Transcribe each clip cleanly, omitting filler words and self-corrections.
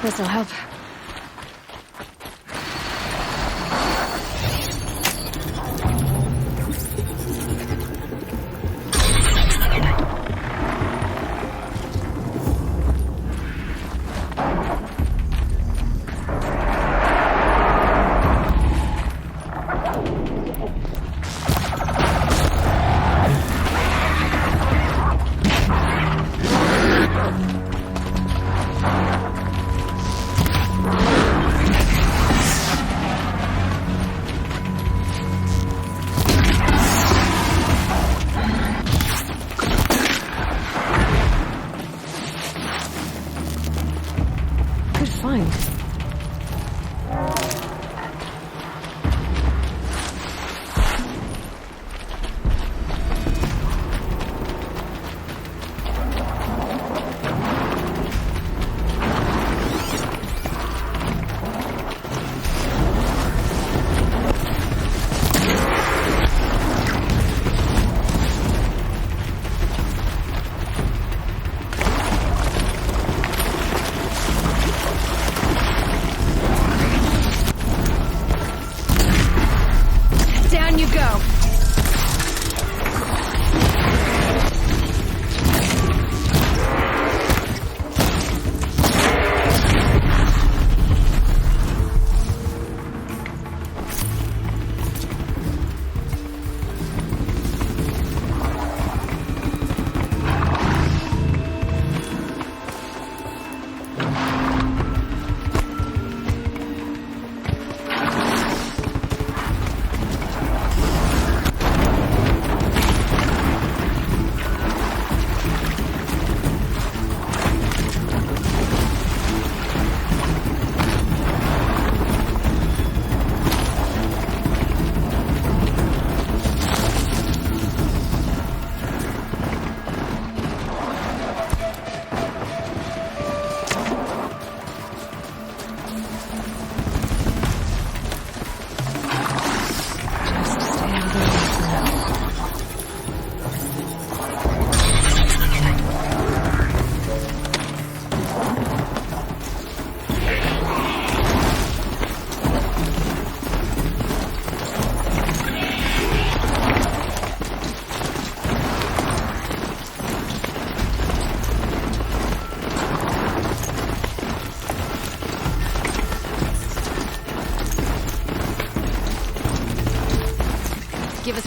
This'll help.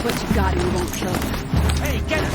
what you got and you won't kill them. Hey, get it!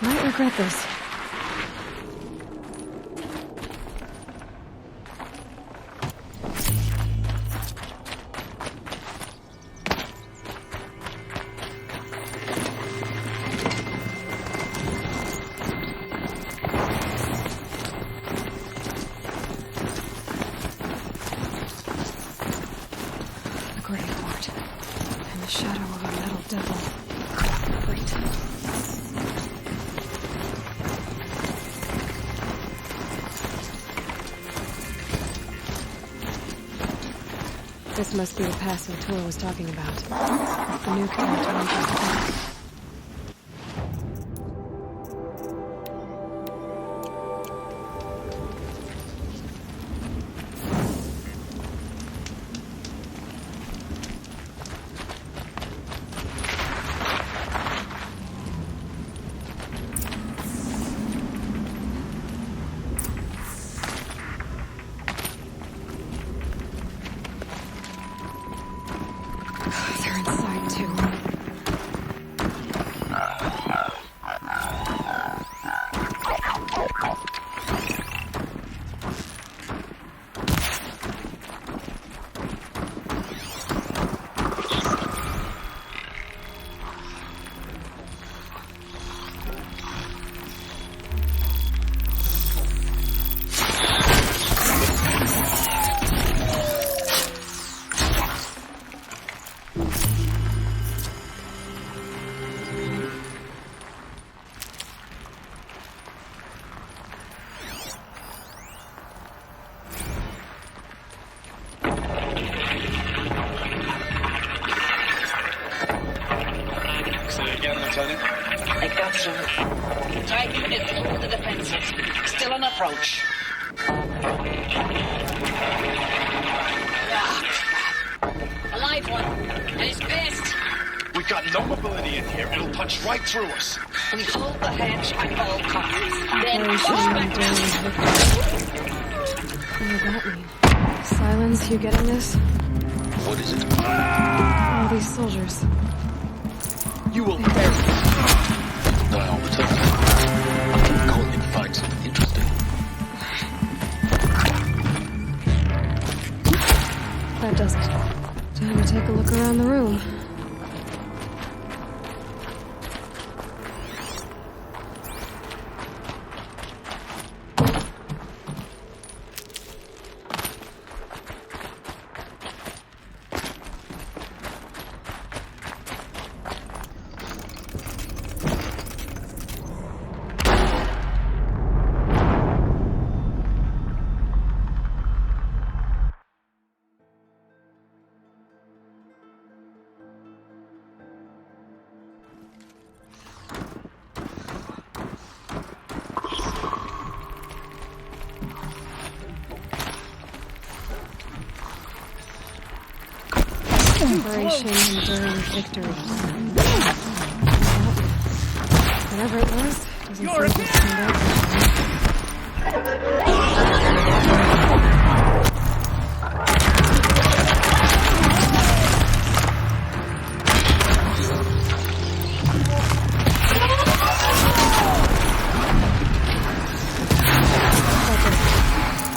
Might regret this. The Grey Court. And the shadow of a metal devil. Great. This must be the pass Tor was talking about. The new character. They're inside too. I got you. Titan is through the defenses. Still an approach. A live one. And he's pissed. We got no mobility in here. It'll punch right through us. We hold the hedge at all costs. Then push back down. What does that mean? Silence, you getting this? What is it? All these soldiers. You will perish. Not all the time. Culling finds it interesting. That does it. Time to take a look around the room. Preparation enduring victory. Whatever it was, doesn't seem to stand out.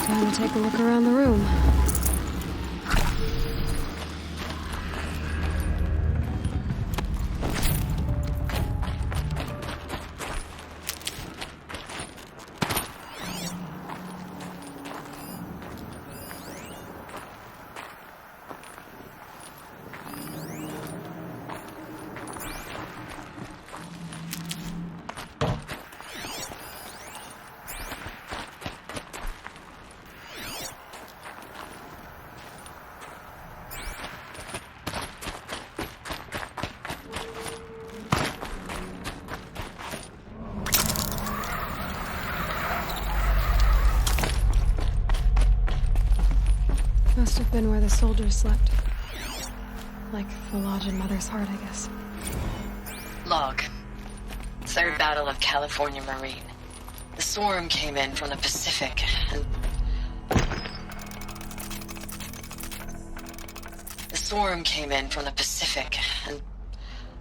Time to have been where the soldiers slept. Like the lodge in Mother's Heart, I guess. Log. Third Battle of California Marine. The swarm came in from the Pacific, and...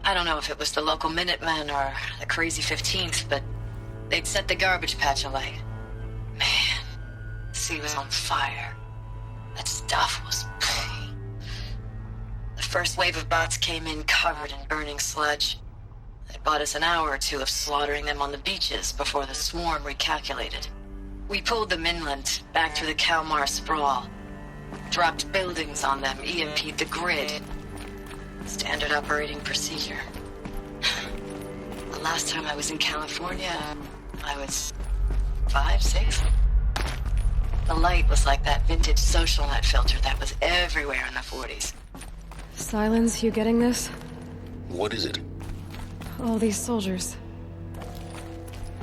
I don't know if it was the local Minutemen or the Crazy 15th, but they'd set the garbage patch alight. Man, the sea was on fire. That stuff was... The first wave of bots came in covered in burning sludge. It bought us an hour or two of slaughtering them on the beaches before the swarm recalculated. We pulled them inland, back through the Kalmar sprawl. Dropped buildings on them, EMP'd the grid. Standard operating procedure. The last time I was in California, I was 5, 6? The light was like that vintage social net filter that was everywhere in the 40s. Silence, you getting this? What is it? All these soldiers.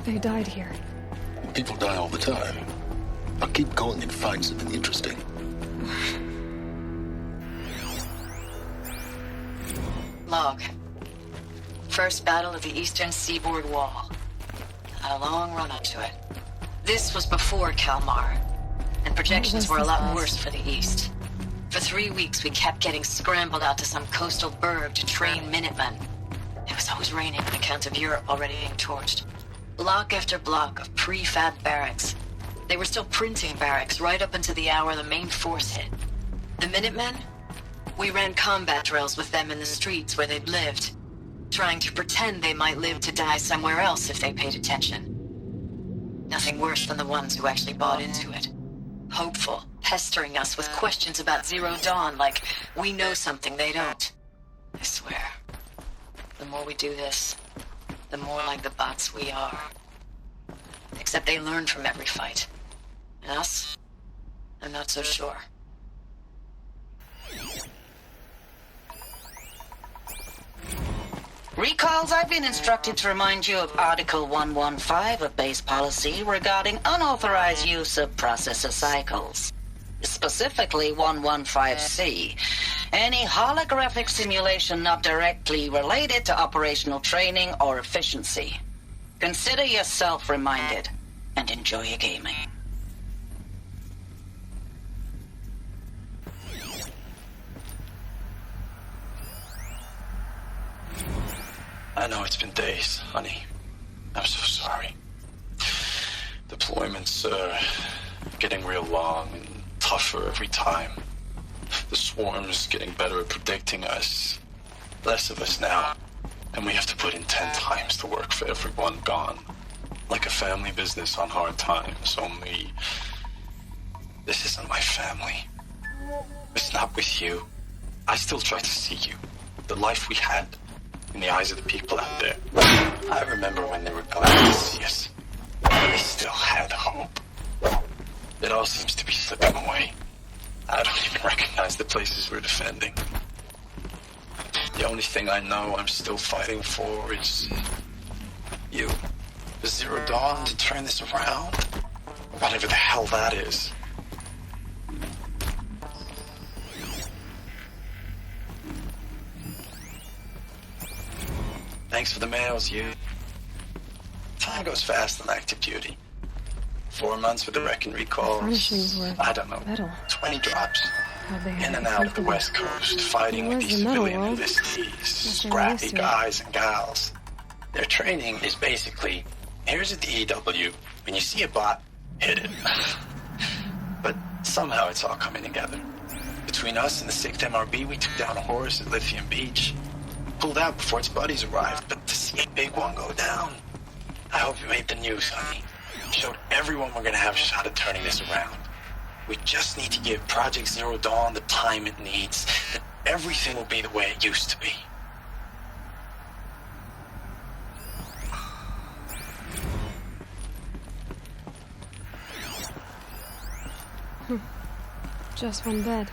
They died here. People die all the time. I'll keep going and find something interesting. Log. First battle of the eastern seaboard wall. Had a long run up to it. This was before Kalmar, and projections were a lot worse for the east. For 3 weeks we kept getting scrambled out to some coastal burg to train Minutemen. It was always raining on account of Europe already being torched. Block after block of prefab barracks. They were still printing barracks right up until the hour the main force hit. The Minutemen? We ran combat drills with them in the streets where they'd lived, trying to pretend they might live to die somewhere else if they paid attention. Nothing worse than the ones who actually bought into it. Hopeful, pestering us with questions about Zero Dawn like we know something they don't. I swear, the more we do this, the more like the bots we are. Except they learn from every fight. And us? I'm not so sure. Recalls, I've been instructed to remind you of Article 115 of base policy regarding unauthorized use of processor cycles. Specifically 115C. Any holographic simulation not directly related to operational training or efficiency. Consider yourself reminded, and enjoy your gaming. I know it's been days, honey. I'm so sorry. Deployments are getting real long and tougher every time. The swarm's getting better at predicting us. Less of us now. And we have to put in 10 times the work for everyone gone. Like a family business on hard times, only... This isn't my family. It's not with you. I still try to see you. The life we had. In the eyes of the people out there. I remember when they were glad to see us. They still had hope. It all seems to be slipping away. I don't even recognize the places we're defending. The only thing I know I'm still fighting for is... you. The Zero Dawn to turn this around. Whatever the hell that is. Thanks for the mails, you. Time goes fast on active duty. 4 months with the wreck and recalls. Furnishings were I don't know. metal. 20 drops. How'd they have In and it out of the comfortable? West Coast, fighting It with was these the metal civilian world. enlistees, Guess they were scrappy used to it. guys and gals. Their training is basically, here's a DEW. When you see a bot, hit it. But somehow it's all coming together. Between us and the 6th MRB, we took down a horse at Lithium Beach. Pulled out before its buddies arrived, but to see a big one go down. I hope you made the news, honey. Showed everyone we're gonna have a shot at turning this around. We just need to give Project Zero Dawn the time it needs, then everything will be the way it used to be. Just one bed.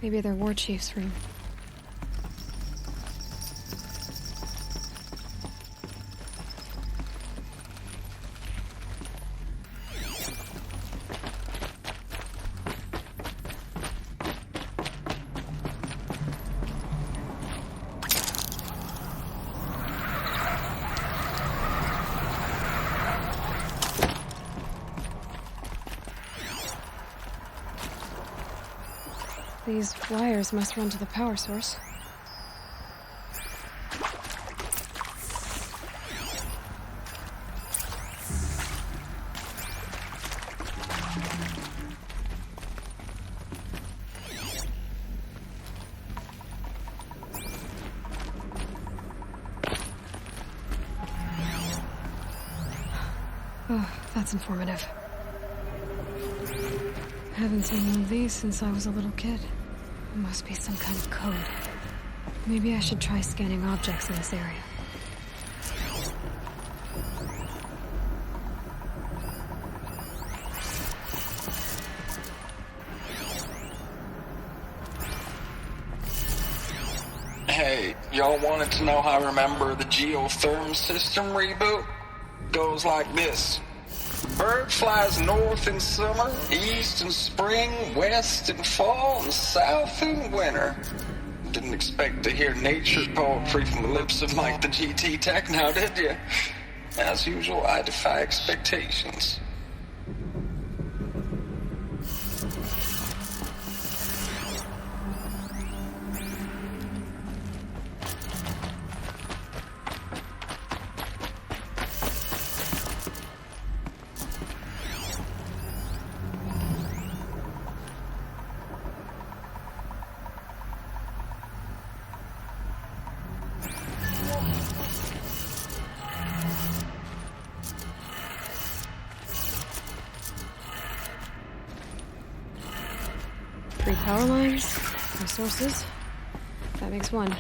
Maybe their war chief's room. These wires must run to the power source. Oh, that's informative. Haven't seen one of these since I was a little kid. It must be some kind of code. Maybe I should try scanning objects in this area. Hey, y'all wanted to know how I remember the geotherm system reboot? Goes like this. Bird flies north in summer, east in spring, west in fall, and south in winter. Didn't expect to hear nature poetry from the lips of Mike the GT Tech now, did you? As usual, I defy expectations. Three power lines, no sources. That makes one.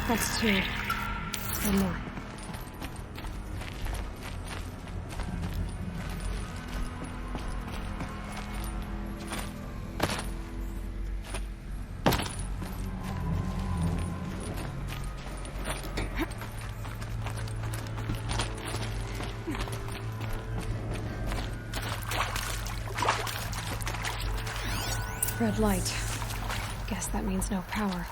That's 2. One more. Red light. Guess that means no power.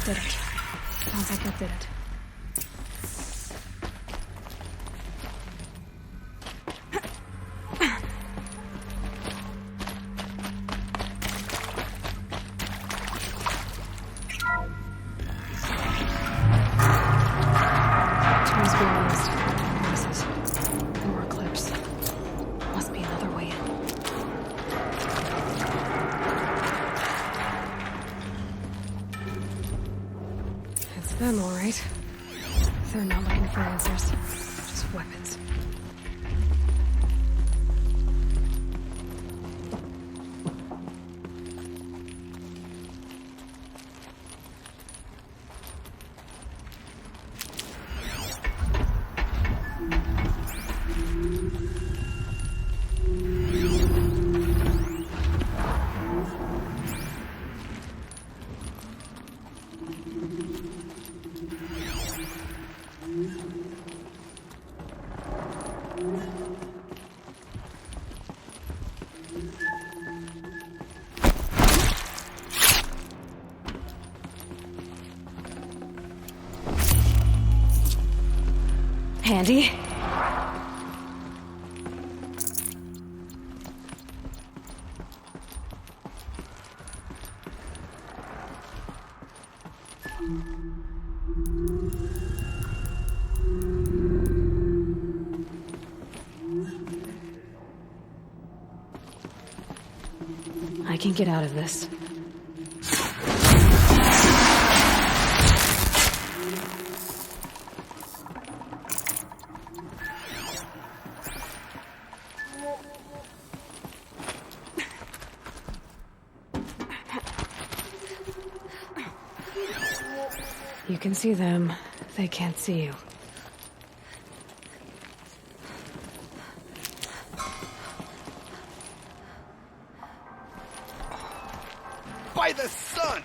Did it. Sounds like that did it. Tools being used. Noises. More clips. Must be another way in. Them, all right. They're not looking for answers, just weapons. Handy. I can get out of this. You can see them. They can't see you. By the sun!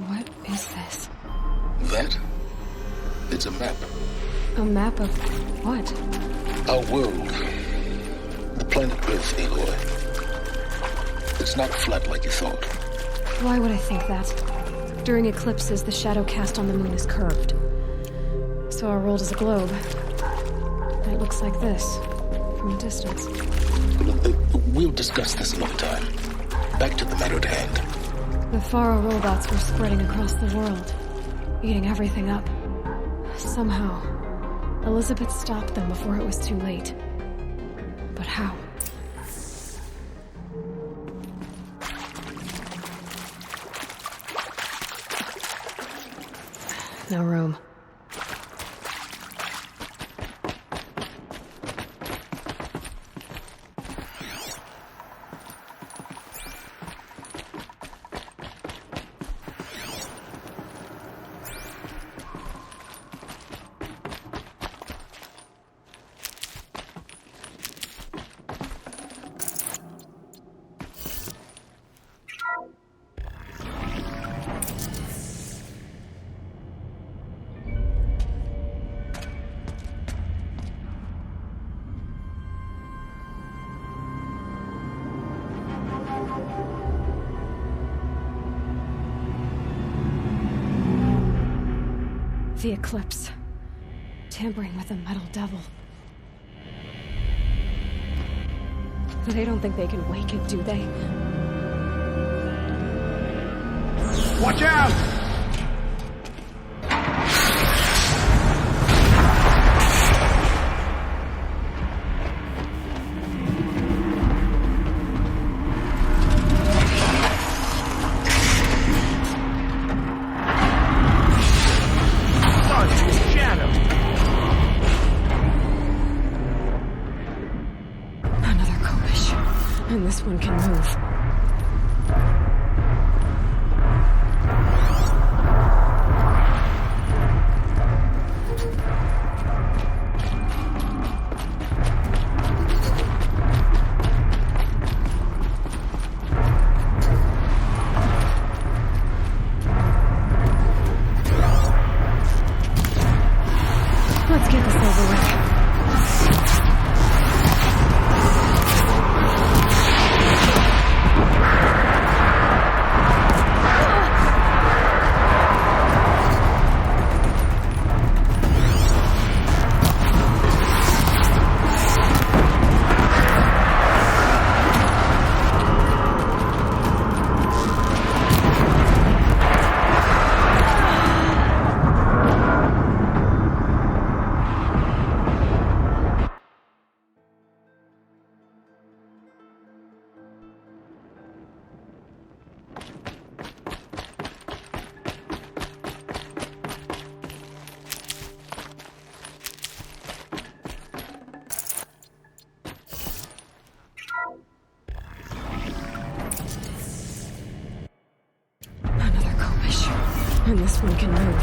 What is this? That? It's a map. A map of what? Our world. The planet Earth, Aloy. It's not flat like you thought. Why would I think that? During eclipses, the shadow cast on the moon is curved. So our world is a globe. And it looks like this, from a distance. We'll discuss this another time. Back to the matter at hand. The Faro robots were spreading across the world, eating everything up. Somehow, Elizabeth stopped them before it was too late. But how? No room. The eclipse. Tampering with the metal devil. They don't think they can wake it, do they? Watch out! And this one can move. Let's get this over with. And this one can move.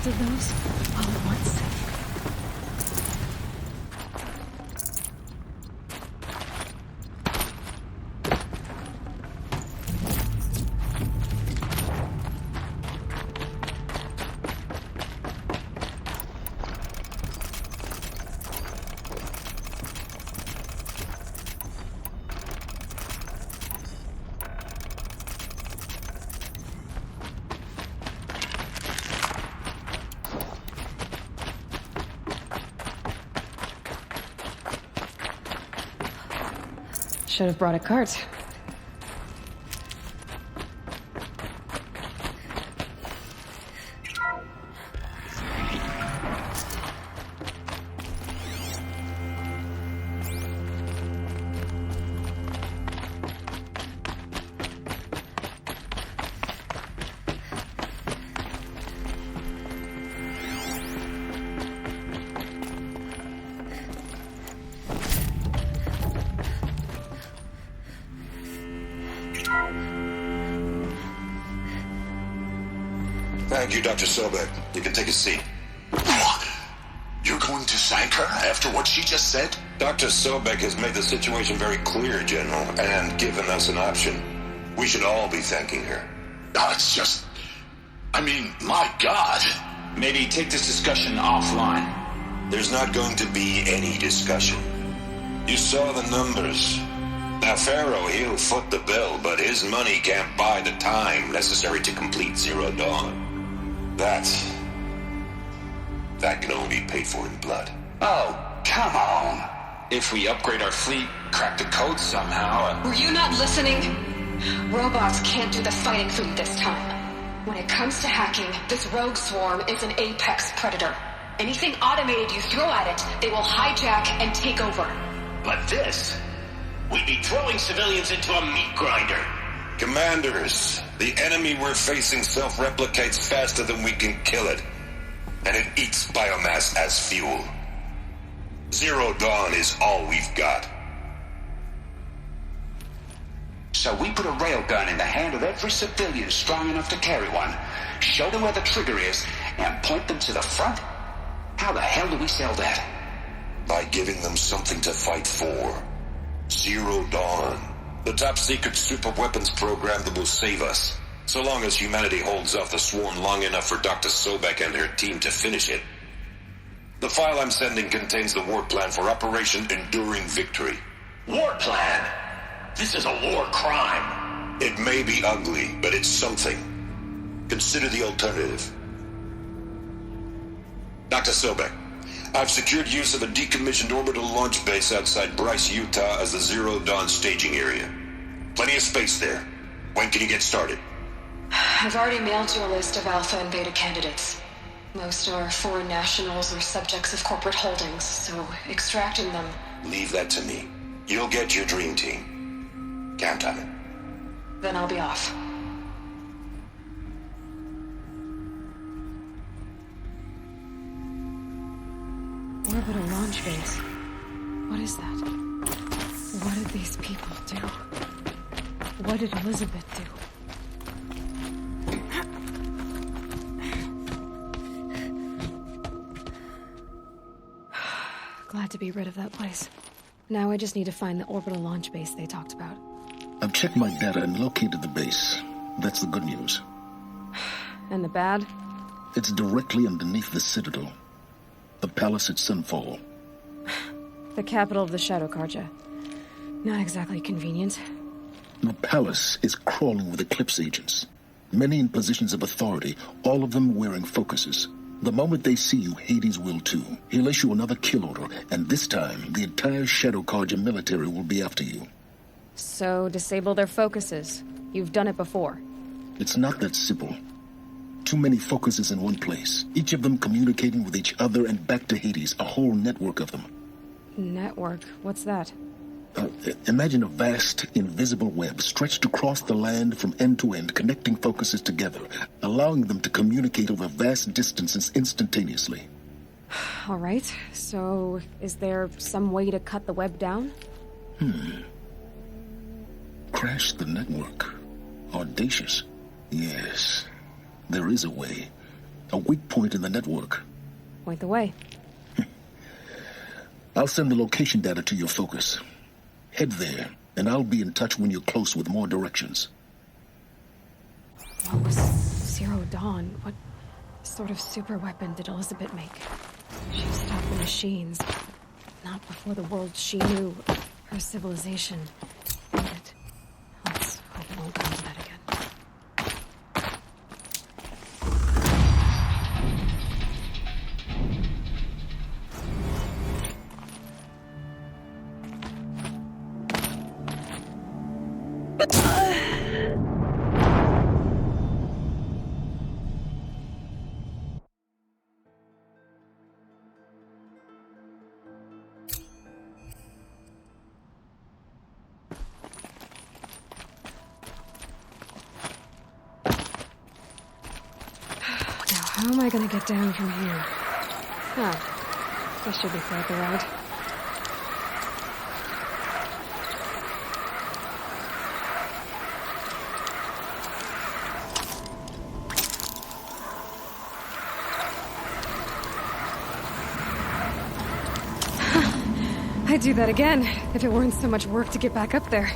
both of those all at once. Should have brought a cart. Thank you, Dr. Sobek. You can take a seat. You're going to thank her after what she just said? Dr. Sobek has made the situation very clear, General, and given us an option. We should all be thanking her. Oh, it's just... I mean, my God. Maybe take this discussion offline. There's not going to be any discussion. You saw the numbers. Now, Pharaoh, he'll foot the bill, but his money can't buy the time necessary to complete Zero Dawn. That can only be paid for in blood. Oh, come on. If we upgrade our fleet, crack the code somehow... Were you not listening? Robots can't do the fighting for you this time. When it comes to hacking, this rogue swarm is an apex predator. Anything automated you throw at it, they will hijack and take over. But this... we'd be throwing civilians into a meat grinder. Commanders, the enemy we're facing self-replicates faster than we can kill it. And it eats biomass as fuel. Zero Dawn is all we've got. So we put a railgun in the hand of every civilian strong enough to carry one, show them where the trigger is, and point them to the front? How the hell do we sell that? By giving them something to fight for. Zero Dawn. The top-secret super-weapons program that will save us. So long as humanity holds off the swarm long enough for Dr. Sobek and her team to finish it. The file I'm sending contains the war plan for Operation Enduring Victory. War plan? This is a war crime. It may be ugly, but it's something. Consider the alternative. Dr. Sobek, I've secured use of a decommissioned orbital launch base outside Bryce, Utah as the Zero Dawn staging area. Plenty of space there. When can you get started? I've already mailed you a list of Alpha and Beta candidates. Most are foreign nationals or subjects of corporate holdings, so extracting them... Leave that to me. You'll get your dream team. Count on it. Then I'll be off. Orbital launch base. What is that? What did these people do? What did Elizabeth do? Glad to be rid of that place. Now I just need to find the orbital launch base they talked about. I've checked my data and located the base. That's the good news. And the bad? It's directly underneath the Citadel. The palace at Sunfall. The capital of the Shadow Carja. Not exactly convenient. The palace is crawling with Eclipse agents. Many in positions of authority, all of them wearing focuses. The moment they see you, Hades will too. He'll issue another kill order, and this time, the entire Shadow Carja military will be after you. So, disable their focuses. You've done it before. It's not that simple. Too many focuses in one place, each of them communicating with each other and back to Hades, a whole network of them. Network? What's that? Imagine a vast, invisible web stretched across the land from end to end, connecting focuses together, allowing them to communicate over vast distances instantaneously. All right, so is there some way to cut the web down? Crash the network. Audacious. Yes, there is a way. A weak point in the network. Point the way. I'll send the location data to your focus. Head there, and I'll be in touch when you're close with more directions. What was Zero Dawn? What sort of super weapon did Elizabeth make? She stopped the machines. Not before the world she knew. Her civilization. Ended. Let's hope it won't come to that again. How am I gonna get down from here? Oh, this should be quite the ride. I'd do that again, if it weren't so much work to get back up there.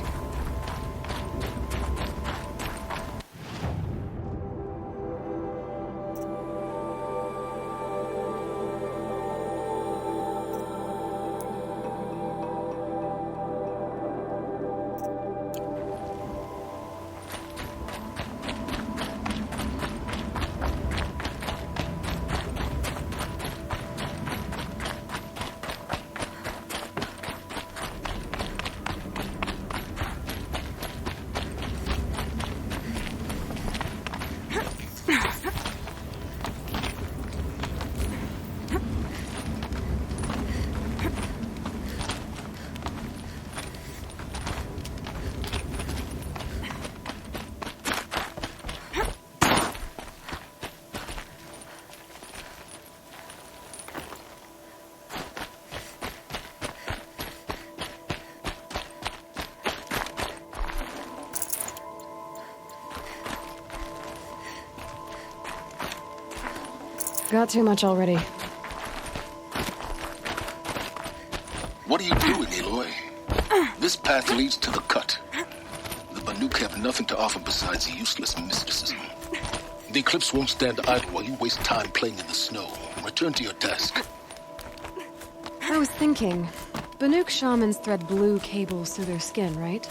Got too much already. What are you doing, Aloy? This path leads to the cut. The Banuk have nothing to offer besides useless mysticism. The Eclipse won't stand idle while you waste time playing in the snow. Return to your task. I was thinking, Banuk shamans thread blue cables through their skin, right?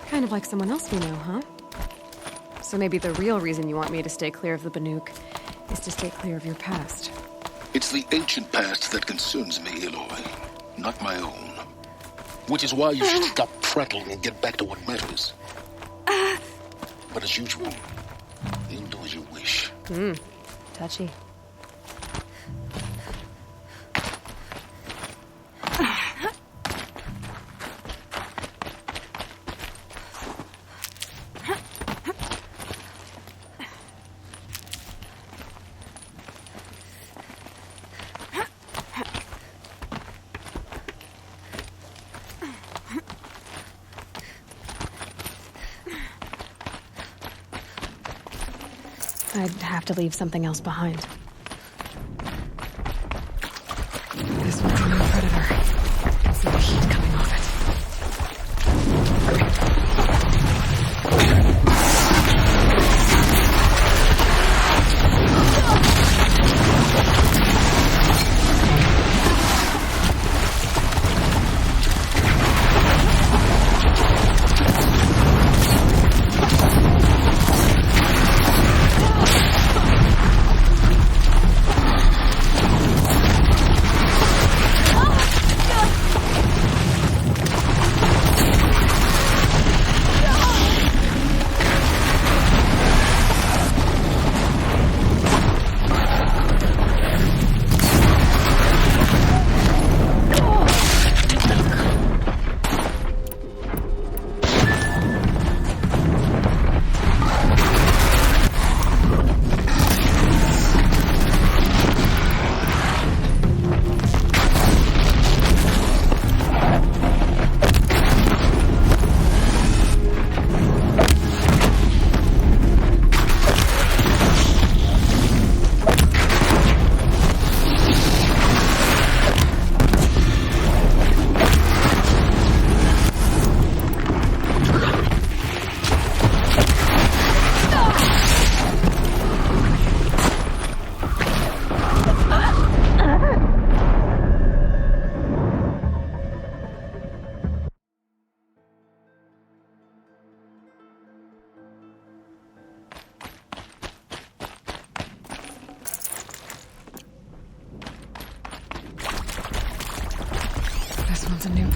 Kind of like someone else we know, huh? So maybe the real reason you want me to stay clear of the Banuk is to stay clear of your past. It's the ancient past that concerns me, Aloy, not my own. Which is why you should stop prattling and get back to what matters. But as usual, you'll do as you wish. Touchy. I'd have to leave something else behind. This one's a new predator. I can see the heat coming off it.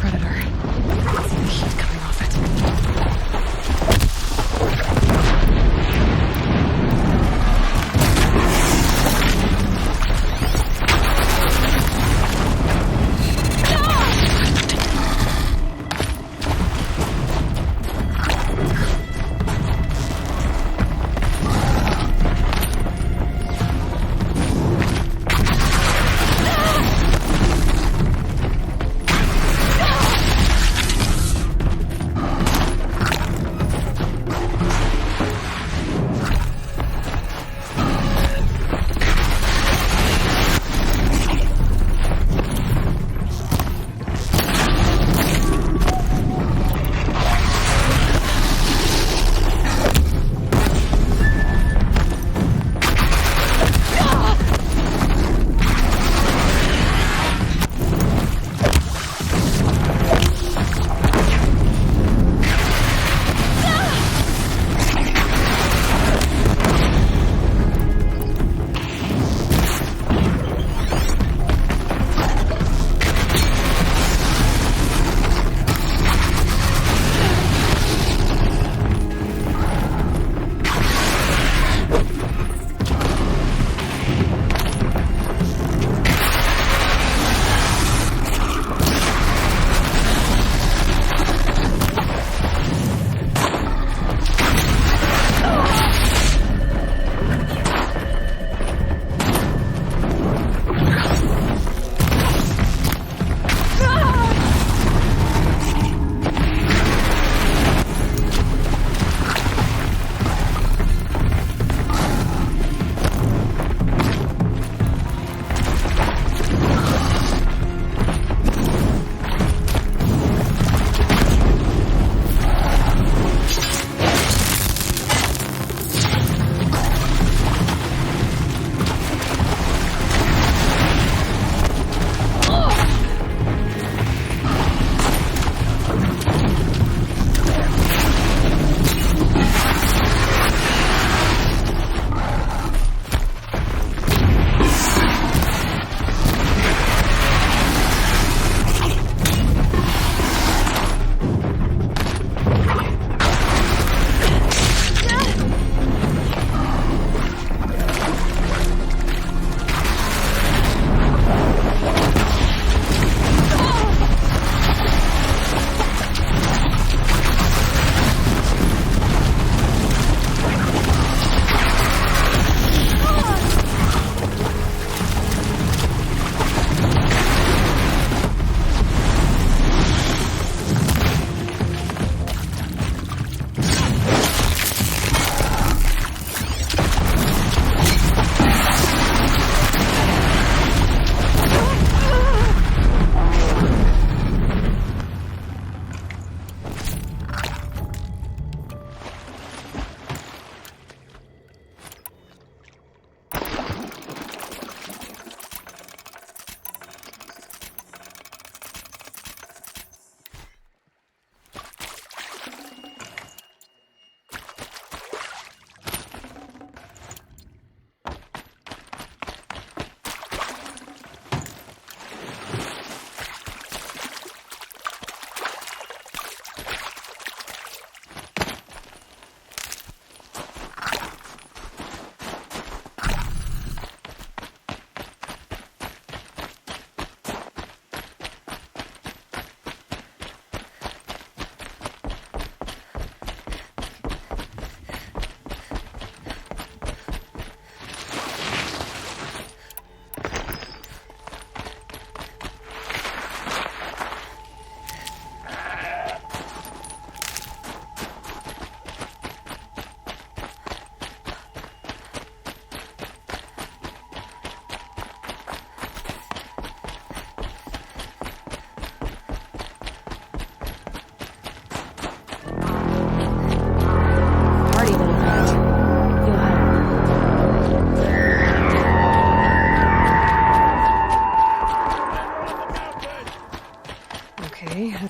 predator. I see the heat coming off it.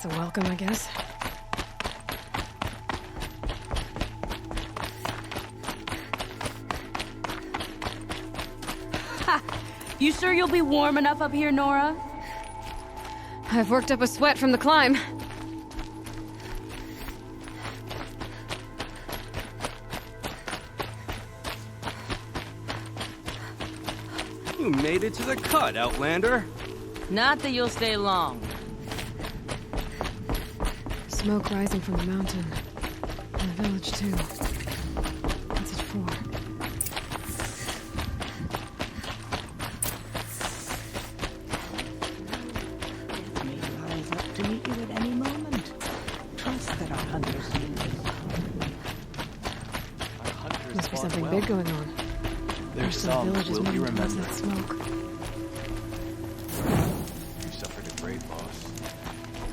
That's a welcome, I guess. Ha! You sure you'll be warm enough up here, Nora? I've worked up a sweat from the climb. You made it to the cut, Outlander. Not that you'll stay long. Smoke rising from the mountain. And the village, too. What's it for? May rise up to meet you at any moment. Trust that our hunters need you. Must be something big going on. There's some villages will be moving towards remembered. that smoke. You suffered a great loss.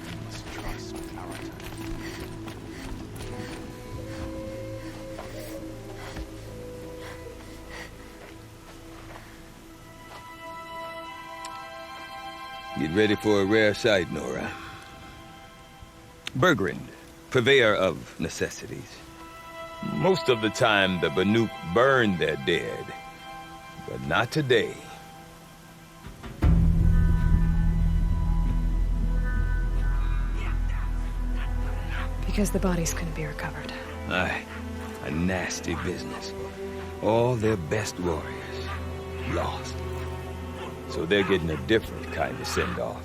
You must trust our time. Get ready for a rare sight, Nora. Bergrind, purveyor of necessities. Most of the time, the Banuk burn their dead. But not today. Because the bodies couldn't be recovered. Aye, a nasty business. All their best warriors lost. So they're getting a different kind of send-off.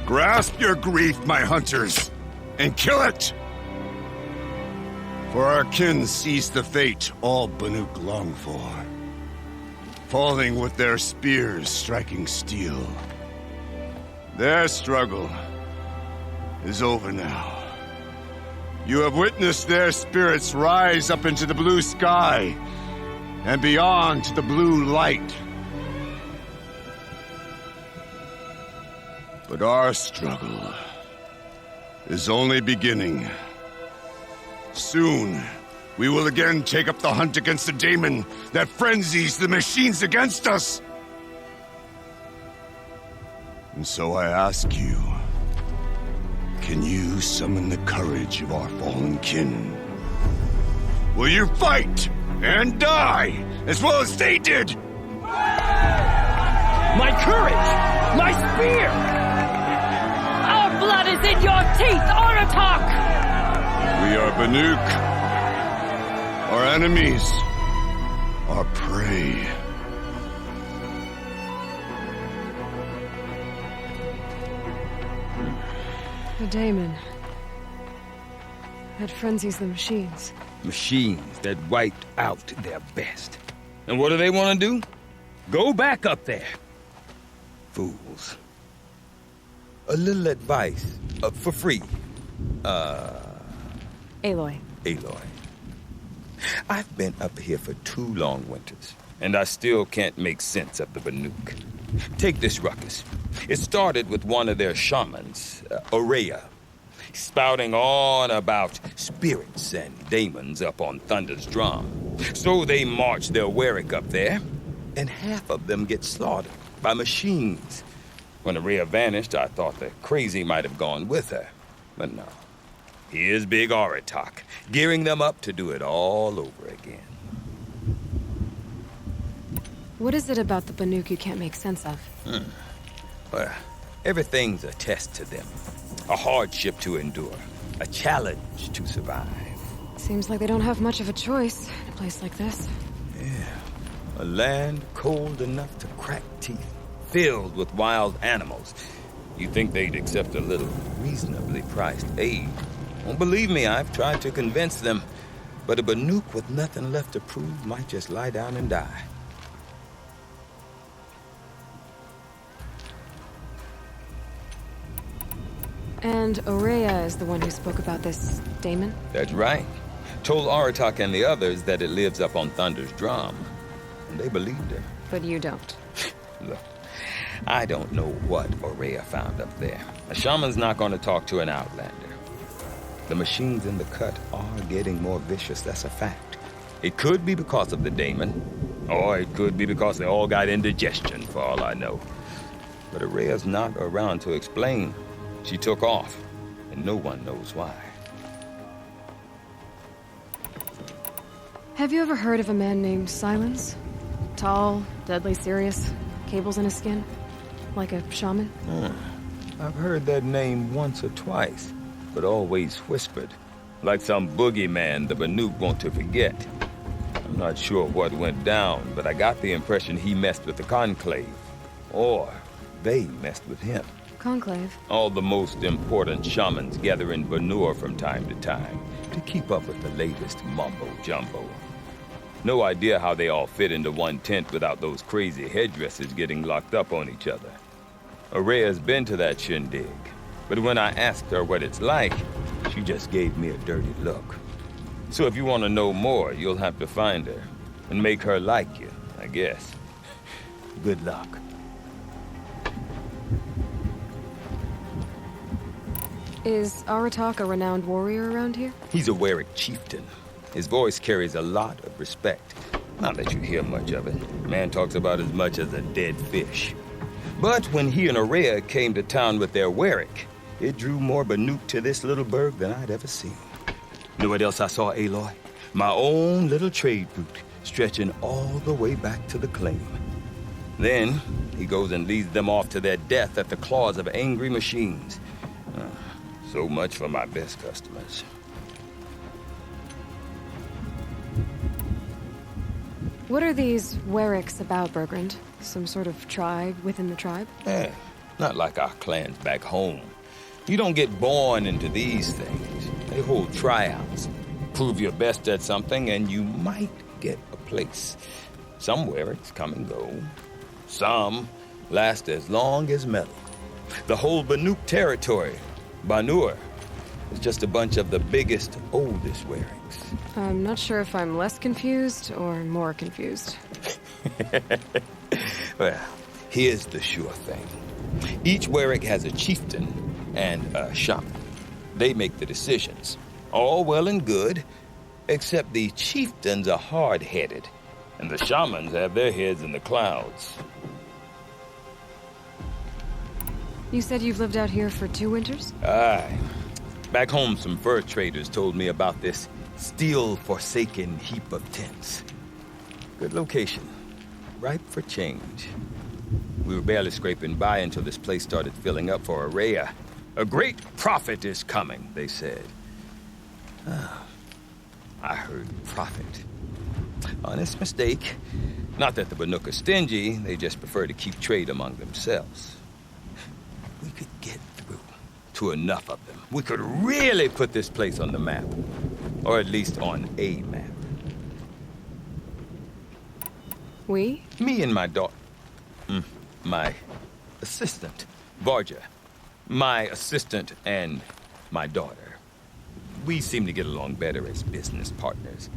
Grasp your grief, my hunters, and kill it! For our kin sees the fate all Banuk long for. Falling with their spears striking steel. Their struggle is over now. You have witnessed their spirits rise up into the blue sky and beyond to the blue light. But our struggle is only beginning. Soon, we will again take up the hunt against the daemon that frenzies the machines against us. And so I ask you, can you summon the courage of our fallen kin? Will you fight and die as well as they did? My courage! My spear! Our blood is in your teeth, Oratok! We are Banuk. Our enemies are prey. The daemon. That frenzies the machines. Machines that wiped out their best. And what do they want to do? Go back up there. Fools. A little advice, for free. Aloy. Aloy. I've been up here for 2 long winters, and I still can't make sense of the Banuk. Take this ruckus. It started with one of their shamans, Aurea, spouting on about spirits and daemons up on Thunder's drum. So they march their Warwick up there, and half of them get slaughtered by machines. When Aurea vanished, I thought the crazy might have gone with her, but no. Here's Big Oratok, gearing them up to do it all over again. What is it about the Banuk you can't make sense of? Well, everything's a test to them. A hardship to endure. A challenge to survive. Seems like they don't have much of a choice in a place like this. A land cold enough to crack teeth, filled with wild animals. You'd think they'd accept a little reasonably priced aid. Well, believe me, I've tried to convince them. But a Banuk with nothing left to prove might just lie down and die. And Aurea is the one who spoke about this daemon? That's right. Told Aratak and the others that it lives up on Thunder's drum. And they believed her. But you don't. Look, I don't know what Aurea found up there. A shaman's not going to talk to an outlander. The machines in the cut are getting more vicious, that's a fact. It could be because of the daemon, or it could be because they all got indigestion, for all I know. But Aurea's not around to explain. She took off, and no one knows why. Have you ever heard of a man named Silence? Tall, deadly serious, cables in his skin? Like a shaman? I've heard that name once or twice, but always whispered. Like some boogeyman the Banuk want to forget. I'm not sure what went down, but I got the impression he messed with the Conclave. Or they messed with him. Conclave? All the most important shamans gather in Banur from time to time to keep up with the latest mumbo-jumbo. No idea how they all fit into one tent without those crazy headdresses getting locked up on each other. Aurea's been to that shindig, but when I asked her what it's like, she just gave me a dirty look. So if you want to know more, you'll have to find her and make her like you, I guess. Good luck. Is Aratak a renowned warrior around here? He's a Werik chieftain. His voice carries a lot of respect. Not that you hear much of it. Man talks about as much as a dead fish. But when he and Aurea came to town with their Werik, it drew more Banuk to this little burg than I'd ever seen. You know what else I saw, Aloy? My own little trade route, stretching all the way back to the claim. Then, he goes and leads them off to their death at the claws of angry machines. So much for my best customers. What are these Weriks about, Bergrand? Some sort of tribe within the tribe? Not like our clans back home. You don't get born into these things. They hold tryouts. Prove your best at something and you might get a place. Some Weriks come and go. Some last as long as metal. The whole Banuk territory, Banur, is just a bunch of the biggest, oldest Weriks. I'm not sure if I'm less confused or more confused. Well, here's the sure thing. Each Werik has a chieftain and a shaman. They make the decisions. All well and good, except the chieftains are hard-headed, and the shamans have their heads in the clouds. You said you've lived out here for 2 winters? Aye. Back home, some fur traders told me about this steel-forsaken heap of tents. Good location. Ripe for change. We were barely scraping by until this place started filling up for Aurea. A great prophet is coming, they said. I heard prophet. Honest mistake. Not that the Banuk are stingy, they just prefer to keep trade among themselves. We could get through to enough of them. We could really put this place on the map. Or at least on a map. We? Me and my daughter. My assistant, Varja. My assistant and my daughter. We seem to get along better as business partners.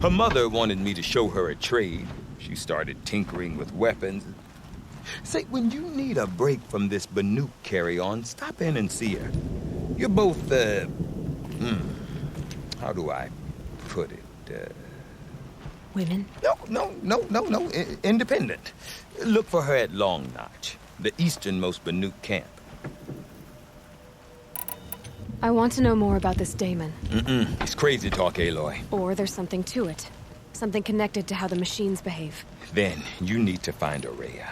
Her mother wanted me to show her a trade. She started tinkering with weapons. Say, when you need a break from this Banuk carry-on, stop in and see her. You're both, how do I put it? Women? No. Independent. Look for her at Long Notch, the easternmost Banuk camp. I want to know more about this daemon. It's crazy talk, Aloy. Or there's something to it. Something connected to how the machines behave. Then you need to find Aurea.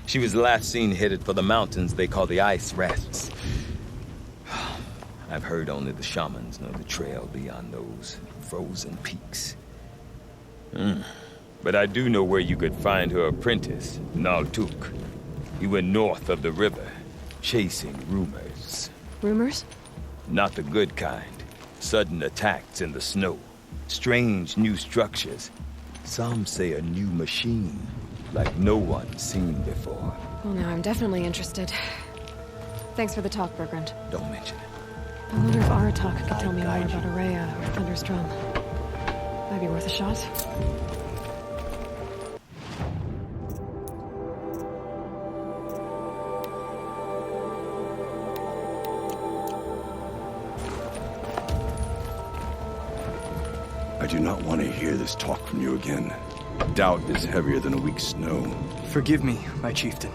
She was last seen headed for the mountains they call the Ice Rats. I've heard only the shamans know the trail beyond those frozen peaks. But I do know where you could find her apprentice, Naltuk. He went north of the river, chasing rumors. Rumors? Not the good kind. Sudden attacks in the snow. Strange new structures. Some say a new machine, like no one's seen before. Well, now I'm definitely interested. Thanks for the talk, Bergrund. Don't mention it. I wonder if Aratak could tell me more about Aurea or Thunderstrom. Might be worth a shot. I do not want to hear this talk from you again. Doubt is heavier than a week's snow. Forgive me, my chieftain.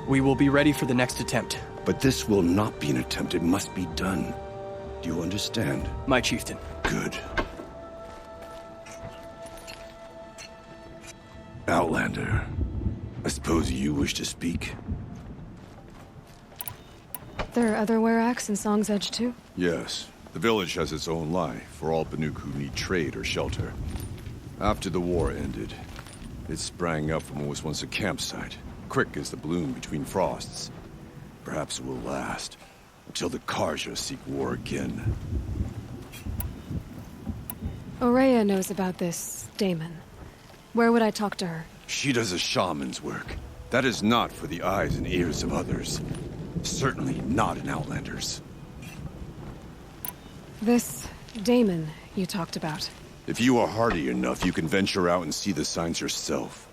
We will be ready for the next attempt. But this will not be an attempt. It must be done. Do you understand? My chieftain. Good. Outlander, I suppose you wish to speak? There are other Weraks in Song's Edge too? Yes. The village has its own life for all Banuk who need trade or shelter. After the war ended, it sprang up from what was once a campsite, quick as the bloom between frosts. Perhaps it will last, until the Carja seek war again. Aurea knows about this Daemon. Where would I talk to her? She does a shaman's work. That is not for the eyes and ears of others. Certainly not an Outlander's. This Daemon you talked about. If you are hardy enough, you can venture out and see the signs yourself.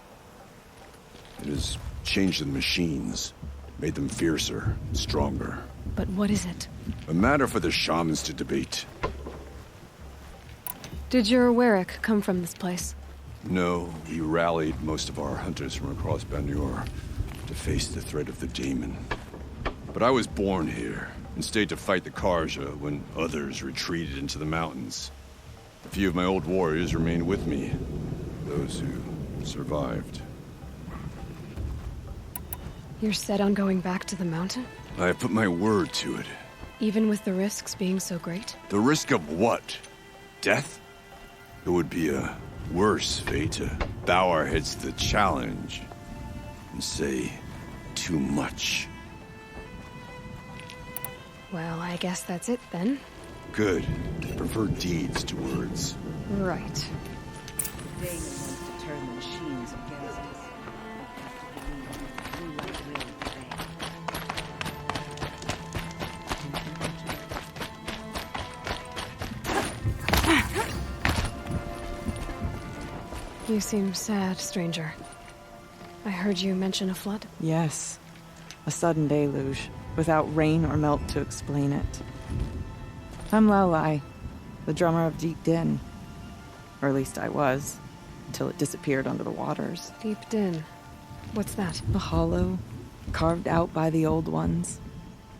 It has changed the machines, made them fiercer, stronger. But what is it? A matter for the shamans to debate. Did your Werak come from this place? No, we rallied most of our hunters from across Banuk to face the threat of the Daemon. But I was born here, and stayed to fight the Carja when others retreated into the mountains. A few of my old warriors remained with me, those who survived. You're set on going back to the mountain? I have put my word to it. Even with the risks being so great? The risk of what? Death? It would be a worse fate to bow our heads to the challenge and say too much. Well, I guess that's it then. Good. I prefer deeds to words. Right. Daemon wants to turn the machines against us. We might really You seem sad, stranger. I heard you mention a flood? Yes. A sudden deluge, without rain or melt to explain it. I'm Aloy, the drummer of Deep Din. Or at least I was, until it disappeared under the waters. Deep Din. What's that? A hollow, carved out by the old ones.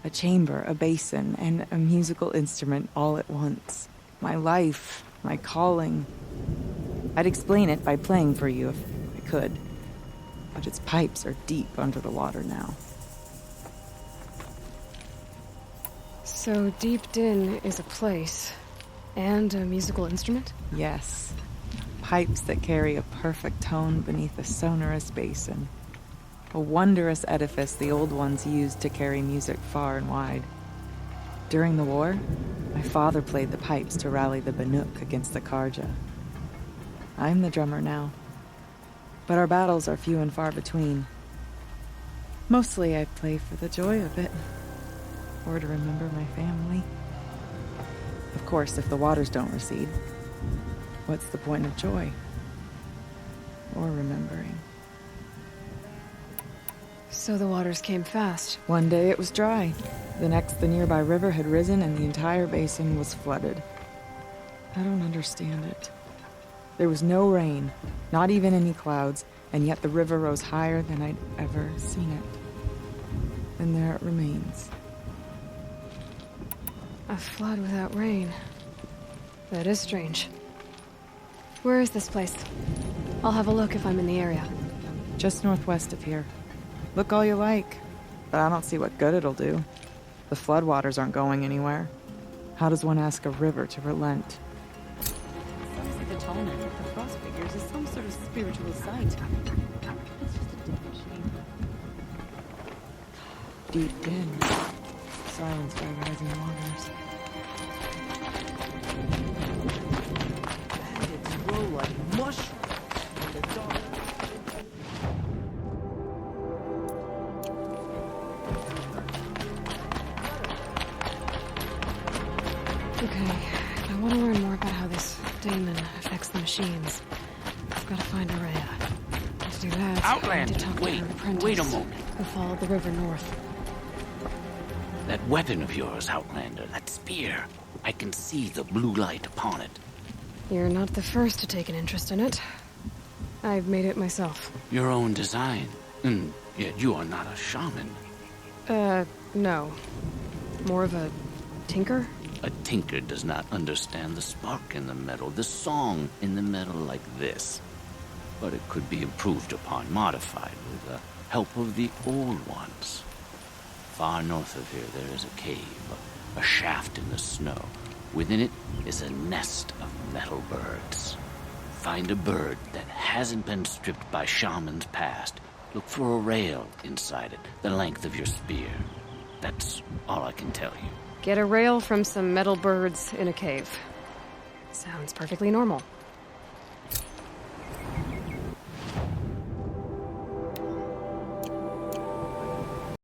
A chamber, a basin, and a musical instrument all at once. My life, my calling. I'd explain it by playing for you if I could. But its pipes are deep under the water now. So Deep Din is a place, and a musical instrument? Yes. Pipes that carry a perfect tone beneath a sonorous basin. A wondrous edifice the old ones used to carry music far and wide. During the war, my father played the pipes to rally the Banuk against the Carja. I'm the drummer now. But our battles are few and far between. Mostly I play for the joy of it. Or to remember my family. Of course, if the waters don't recede, what's the point of joy? Or remembering? So the waters came fast. One day it was dry. The next, the nearby river had risen and the entire basin was flooded. I don't understand it. There was no rain, not even any clouds, and yet the river rose higher than I'd ever seen it. And there it remains. A flood without rain. That is strange. Where is this place? I'll have a look if I'm in the area. Just northwest of here. Look all you like, but I don't see what good it'll do. The floodwaters aren't going anywhere. How does one ask a river to relent? Sounds like the atonement of the frost figures is some sort of spiritual sight. It's just a dead machine. Deep in, silenced by rising waters. Bandits grow like mushrooms in the dark. Okay, if I want to learn more about how this daemon affects the machines, I've got to find Araya. And to do that, I need to talk to her apprentice, wait a moment. who followed the river north. That weapon of yours, Outlander, that spear. I can see the blue light upon it. You're not the first to take an interest in it. I've made it myself. Your own design. And yet you are not a shaman. No. More of a tinker? A tinker does not understand the spark in the metal, the song in the metal like this. But it could be improved upon, modified with the help of the old ones. Far north of here there is a cave, a shaft in the snow. Within it is a nest of metal birds. Find a bird that hasn't been stripped by shamans past. Look for a rail inside it, the length of your spear. That's all I can tell you. Get a rail from some metal birds in a cave. Sounds perfectly normal.